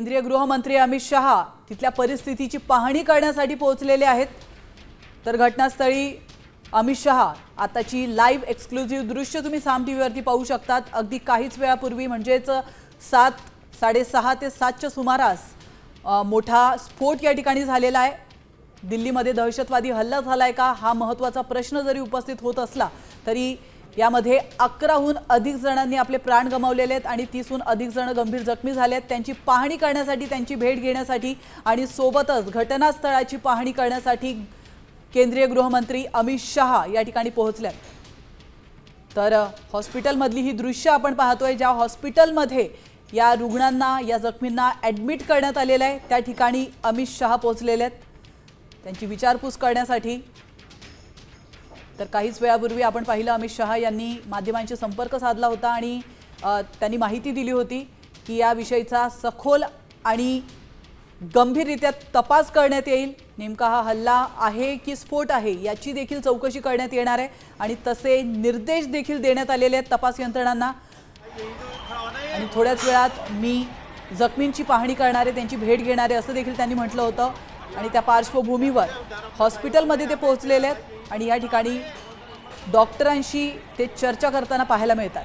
केंद्रीय गृहमंत्री अमित शहा तिथल्या परिस्थितीची पाहणी करण्यासाठी पोहोचलेले आहेत। तर घटनास्थळी अमित शहा आताची लाईव्ह एक्सक्लुझिव्ह दृश्य तुम्ही साम टीव्हीवरती पाहू शकतात। अगदी काहीच वेळापूर्वी म्हणजेच 6:30 ते 7च्या सुमारास मोठा स्फोट या ठिकाणी झालेला आहे। दिल्लीमध्ये दहशतवादी हल्ला झालाय का हा महत्त्वाचा प्रश्न जरी उपस्थित होत असला तरी यामध्ये 11हून अधिक जणांनी आपले प्राण गमावलेले आहेत आणि 30हून अधिक जण गंभीर जखमी झाले आहेत। त्यांची पाहणी करण्यासाठी, त्यांची भेट घेण्यासाठी आणि सोबतच घटनास्थळाची पाहणी करण्यासाठी केंद्रीय गृहमंत्री अमित शहा या ठिकाणी पोहोचले। तर हॉस्पिटलमधली ही दृश्य आपण पाहतोय, ज्या हॉस्पिटलमध्ये या रुग्णांना, या जखमींना ॲडमिट करण्यात आलेलं आहे त्या ठिकाणी अमित शहा पोहोचलेले आहेत त्यांची विचारपूस करण्यासाठी। तर काहीच वेळापूर्वी आपण पाहिलं अमित शहा यांनी माध्यमांशी संपर्क साधला होता आणि त्यांनी माहिती दिली होती की या विषयीचा सखोल आणि गंभीररित्या तपास करण्यात येईल। नेमका हा हल्ला आहे की स्फोट आहे याची देखील चौकशी करण्यात येणार आहे आणि तसे निर्देश देखील देण्यात आलेले आहेत तपास यंत्रणांना। आणि थोड्याच वेळात मी जखमींची पाहणी करणार आहे, त्यांची भेट घेणार आहे असं देखील त्यांनी म्हटलं होतं। आणि त्या पार्श्वभूमीवर हॉस्पिटलमध्ये ते पोहोचलेले आहेत आणि या ठिकाणी डॉक्टरांशी ते चर्चा करताना पाहायला मिळतात।